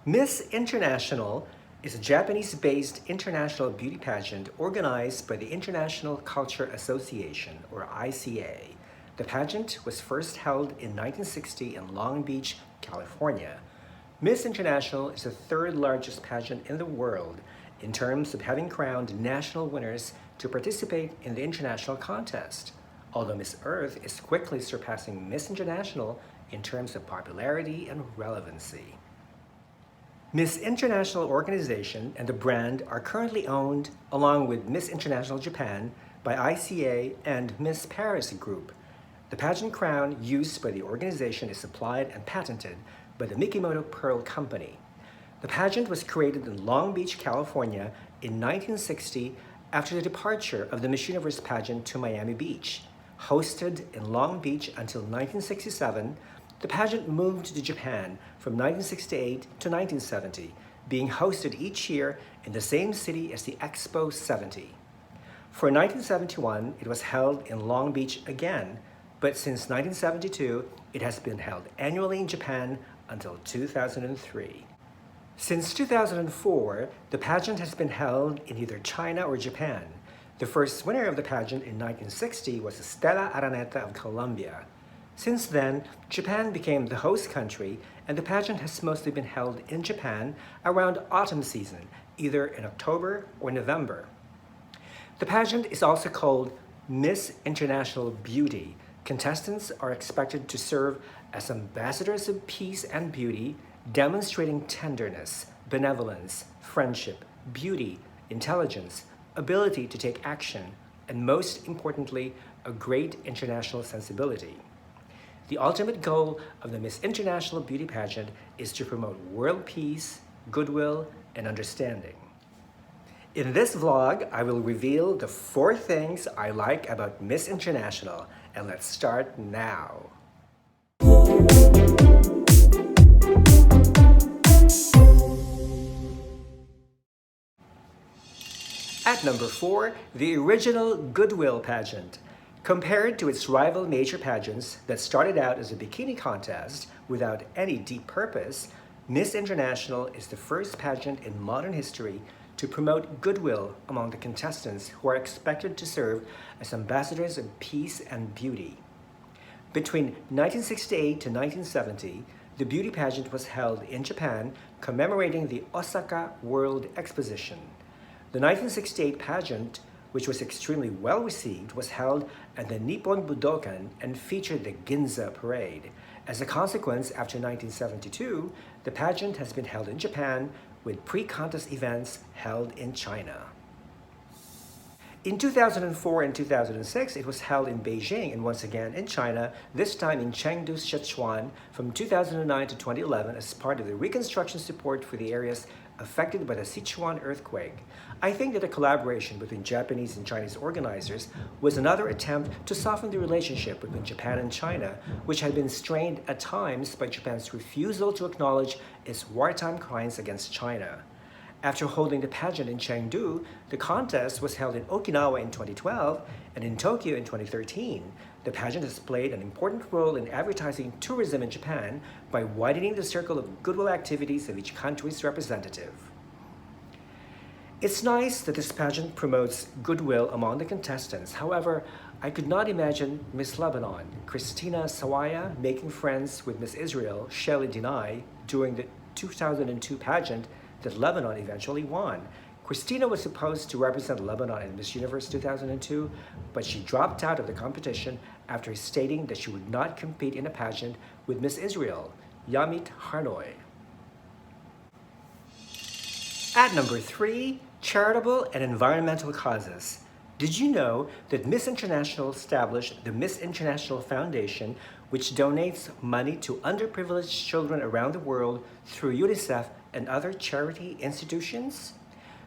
Miss International is a Japanese-based international beauty pageant organized by the International Culture Association, or ICA. The pageant was first held in 1960 in Long Beach, California. Miss International is the third largest pageant in the world in terms of having crowned national winners to participate in the international contest, although Miss Earth is quickly surpassing Miss International in terms of popularity and relevancy. Miss International organization and the brand are currently owned, along with Miss International Japan, by ICA and Miss Paris Group. The pageant crown used by the organization is supplied and patented by the Mikimoto Pearl Company. The pageant was created in Long Beach, California in 1960 after the departure of the Miss Universe pageant to Miami Beach. Hosted in Long Beach until 1967, the pageant moved to Japan from 1968 to 1970, being hosted each year in the same city as the Expo 70. For 1971, it was held in Long Beach again, but since 1972, it has been held annually in Japan until 2003. Since 2004, the pageant has been held in either China or Japan. The first winner of the pageant in 1960 was Stella Araneta of Colombia. Since then, Japan became the host country, and the pageant has mostly been held in Japan around autumn season, either in October or November. The pageant is also called Miss International Beauty. Contestants are expected to serve as ambassadors of peace and beauty, demonstrating tenderness, benevolence, friendship, beauty, intelligence, ability to take action, and most importantly, a great international sensibility. The ultimate goal of the Miss International Beauty Pageant is to promote world peace, goodwill, and understanding. In this vlog, I will reveal the 4 things I like about Miss International, and let's start now. At number 4, the original Goodwill pageant. Compared to its rival major pageants that started out as a bikini contest without any deep purpose, Miss International is the first pageant in modern history to promote goodwill among the contestants who are expected to serve as ambassadors of peace and beauty. Between 1968 to 1970, the beauty pageant was held in Japan, commemorating the Osaka World Exposition. The 1968 pageant, which was extremely well received, was held at the Nippon Budokan and featured the Ginza Parade. As a consequence, after 1972, the pageant has been held in Japan, with pre-contest events held in China. In 2004 and 2006, it was held in Beijing and once again in China, this time in Chengdu, Sichuan, from 2009 to 2011 as part of the reconstruction support for the areas affected by the Sichuan earthquake. I think that a collaboration between Japanese and Chinese organizers was another attempt to soften the relationship between Japan and China, which had been strained at times by Japan's refusal to acknowledge its wartime crimes against China. After holding the pageant in Chengdu, the contest was held in Okinawa in 2012 and in Tokyo in 2013. The pageant has played an important role in advertising tourism in Japan by widening the circle of goodwill activities of each country's representative. It's nice that this pageant promotes goodwill among the contestants. However, I could not imagine Miss Lebanon, Christina Sawaya, making friends with Miss Israel, Shelley Denai, during the 2002 pageant that Lebanon eventually won. Christina was supposed to represent Lebanon in Miss Universe 2002, but she dropped out of the competition after stating that she would not compete in a pageant with Miss Israel, Yamit Harnoy. At number 3, charitable and environmental causes. Did you know that Miss International established the Miss International Foundation, which donates money to underprivileged children around the world through UNICEF and other charity institutions?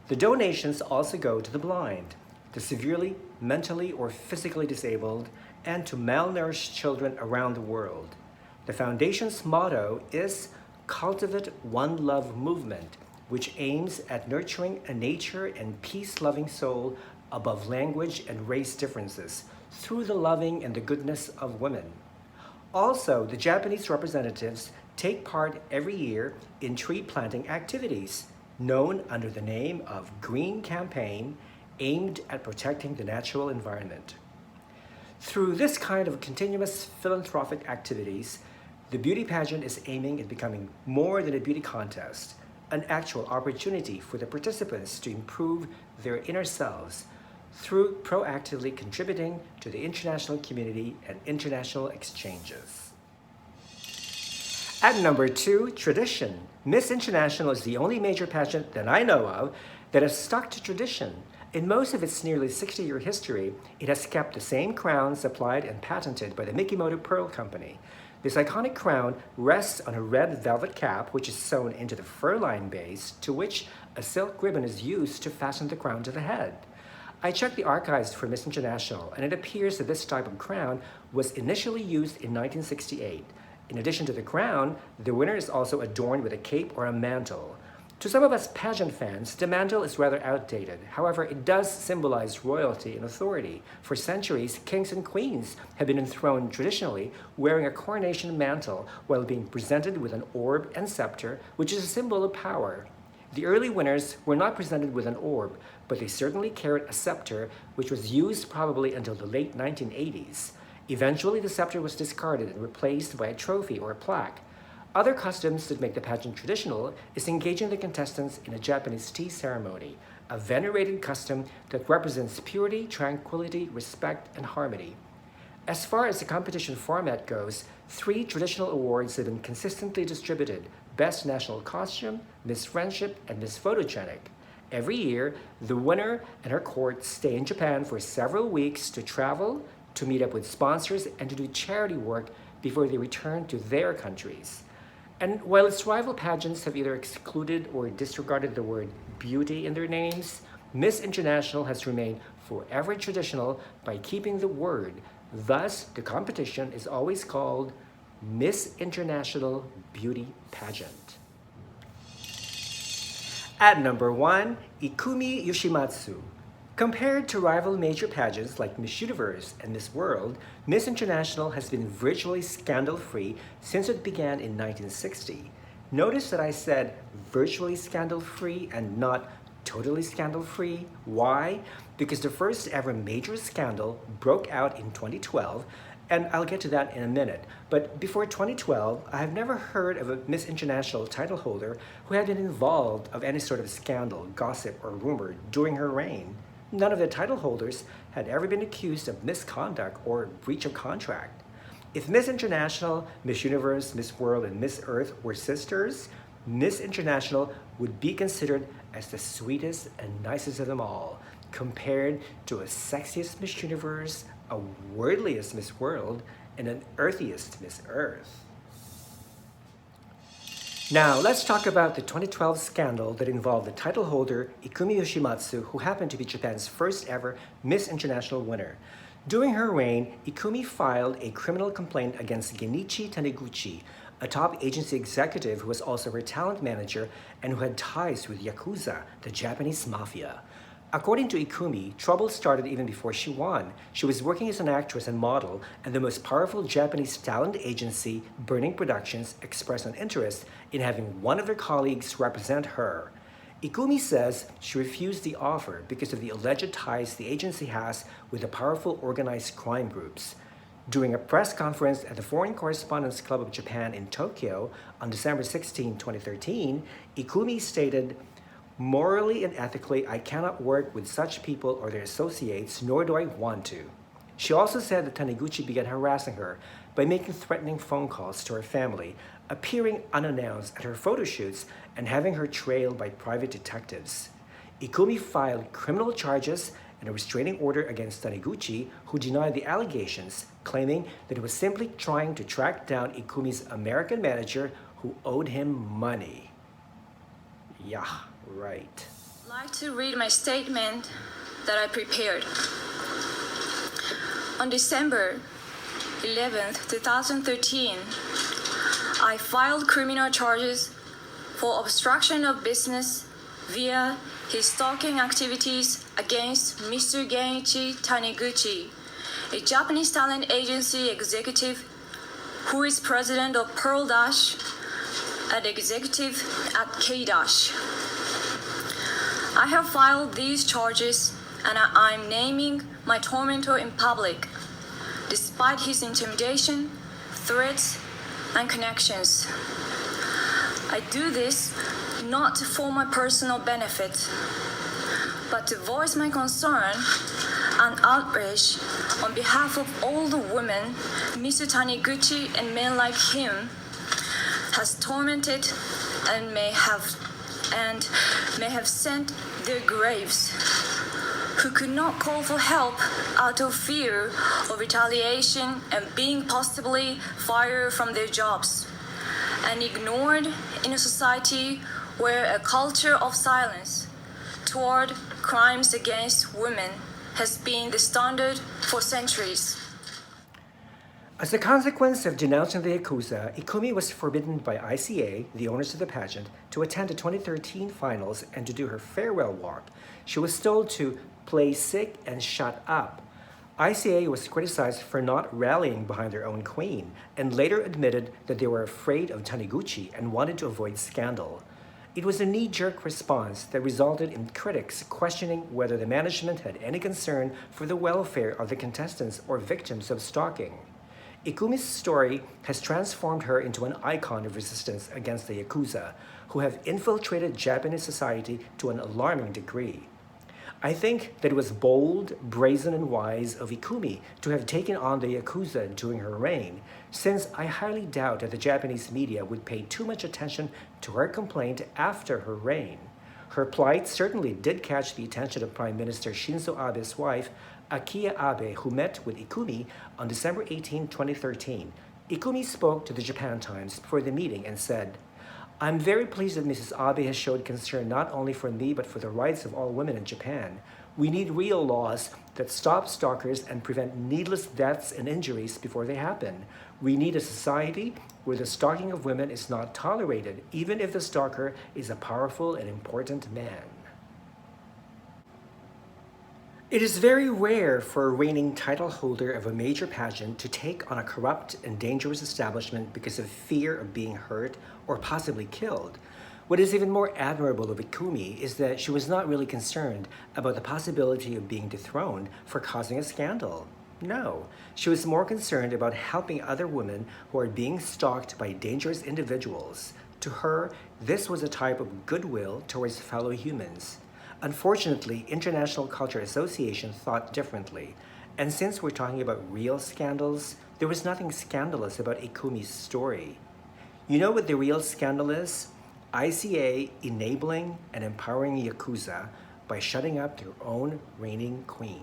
The donations also go to the blind, the severely mentally or physically disabled, and to malnourished children around the world. The foundation's motto is Cultivate One Love Movement, which aims at nurturing a nature and peace-loving soul above language and race differences through the loving and the goodness of women. Also, the Japanese representatives take part every year in tree planting activities known under the name of Green Campaign, aimed at protecting the natural environment. Through this kind of continuous philanthropic activities, the beauty pageant is aiming at becoming more than a beauty contest, an actual opportunity for the participants to improve their inner selves through proactively contributing to the international community and international exchanges. At number 2, tradition. Miss International is the only major pageant that I know of that has stuck to tradition. In most of its nearly 60-year history, it has kept the same crown supplied and patented by the Mikimoto Pearl Company. This iconic crown rests on a red velvet cap which is sewn into the fur-lined base, to which a silk ribbon is used to fasten the crown to the head. I checked the archives for Miss International, and it appears that this type of crown was initially used in 1968. In addition to the crown, the winner is also adorned with a cape or a mantle. To some of us pageant fans, the mantle is rather outdated. However, it does symbolize royalty and authority. For centuries, kings and queens have been enthroned traditionally wearing a coronation mantle while being presented with an orb and scepter, which is a symbol of power. The early winners were not presented with an orb, but they certainly carried a scepter, which was used probably until the late 1980s. Eventually, the scepter was discarded and replaced by a trophy or a plaque. Other customs that make the pageant traditional is engaging the contestants in a Japanese tea ceremony, a venerated custom that represents purity, tranquility, respect, and harmony. As far as the competition format goes, 3 traditional awards have been consistently distributed: Best National Costume, Miss Friendship, and Miss Photogenic. Every year, the winner and her court stay in Japan for several weeks to travel, to meet up with sponsors, and to do charity work before they return to their countries. And while its rival pageants have either excluded or disregarded the word beauty in their names, Miss International has remained forever traditional by keeping the word. Thus, the competition is always called Miss International Beauty Pageant. At number 1, Ikumi Yoshimatsu. Compared to rival major pageants like Miss Universe and Miss World, Miss International has been virtually scandal-free since it began in 1960. Notice that I said virtually scandal-free and not totally scandal-free. Why? Because the first ever major scandal broke out in 2012, and I'll get to that in a minute. But before 2012, I have never heard of a Miss International title holder who had been involved of any sort of scandal, gossip, or rumor during her reign. None of the title holders had ever been accused of misconduct or breach of contract. If Miss International, Miss Universe, Miss World, and Miss Earth were sisters, Miss International would be considered as the sweetest and nicest of them all, compared to a sexiest Miss Universe, a worldliest Miss World, and an earthiest Miss Earth. Now, let's talk about the 2012 scandal that involved the title holder, Ikumi Yoshimatsu, who happened to be Japan's first ever Miss International winner. During her reign, Ikumi filed a criminal complaint against Genichi Taniguchi, a top agency executive who was also her talent manager and who had ties with Yakuza, the Japanese mafia. According to Ikumi, trouble started even before she won. She was working as an actress and model, and the most powerful Japanese talent agency, Burning Productions, expressed an interest in having one of their colleagues represent her. Ikumi says she refused the offer because of the alleged ties the agency has with the powerful organized crime groups. During a press conference at the Foreign Correspondents Club of Japan in Tokyo on December 16, 2013, Ikumi stated, "Morally and ethically, I cannot work with such people or their associates, nor do I want to." She also said that Taniguchi began harassing her by making threatening phone calls to her family, appearing unannounced at her photo shoots, and having her trailed by private detectives. Ikumi filed criminal charges and a restraining order against Taniguchi, who denied the allegations, claiming that he was simply trying to track down Ikumi's American manager who owed him money. Yeah, right. I'd like to read my statement that I prepared. On December 11th, 2013, I filed criminal charges for obstruction of business via his stalking activities against Mr. Genichi Taniguchi, a Japanese talent agency executive who is president of Pearl Dash, and executive at K-Dash. I have filed these charges and I'm naming my tormentor in public, despite his intimidation, threats, and connections. I do this not for my personal benefit, but to voice my concern and outrage on behalf of all the women Mr. Taniguchi and men like him has tormented and may have sent their graves, who could not call for help out of fear of retaliation and being possibly fired from their jobs, and ignored in a society where a culture of silence toward crimes against women has been the standard for centuries. As a consequence of denouncing the Yakuza, Ikumi was forbidden by ICA, the owners of the pageant, to attend the 2013 finals and to do her farewell walk. She was told to play sick and shut up. ICA was criticized for not rallying behind their own queen, and later admitted that they were afraid of Taniguchi and wanted to avoid scandal. It was a knee-jerk response that resulted in critics questioning whether the management had any concern for the welfare of the contestants or victims of stalking. Ikumi's story has transformed her into an icon of resistance against the Yakuza, who have infiltrated Japanese society to an alarming degree. I think that it was bold, brazen, and wise of Ikumi to have taken on the Yakuza during her reign, since I highly doubt that the Japanese media would pay too much attention to her complaint after her reign. Her plight certainly did catch the attention of Prime Minister Shinzo Abe's wife, Akiya Abe, who met with Ikumi on December 18, 2013. Ikumi spoke to the Japan Times before the meeting and said, "I'm very pleased that Mrs. Abe has showed concern not only for me but for the rights of all women in Japan. We need real laws that stop stalkers and prevent needless deaths and injuries before they happen. We need a society where the stalking of women is not tolerated, even if the stalker is a powerful and important man." It is very rare for a reigning title holder of a major pageant to take on a corrupt and dangerous establishment because of fear of being hurt or possibly killed. What is even more admirable of Ikumi is that she was not really concerned about the possibility of being dethroned for causing a scandal. No, she was more concerned about helping other women who are being stalked by dangerous individuals. To her, this was a type of goodwill towards fellow humans. Unfortunately, International Culture Association thought differently, and since we're talking about real scandals, there was nothing scandalous about Ikumi's story. You know what the real scandal is? ICA enabling and empowering Yakuza by shutting up their own reigning queen.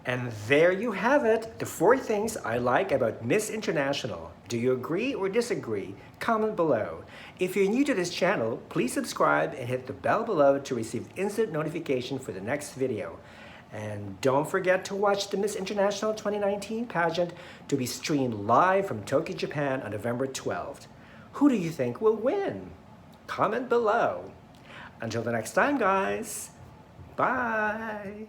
And there you have it, the 4 things I like about Miss International. Do you agree or disagree? Comment below. If you're new to this channel, please subscribe and hit the bell below to receive instant notification for the next video. And don't forget to watch the Miss International 2019 pageant to be streamed live from Tokyo, Japan on November 12th. Who do you think will win? Comment below. Until the next time, guys. Bye.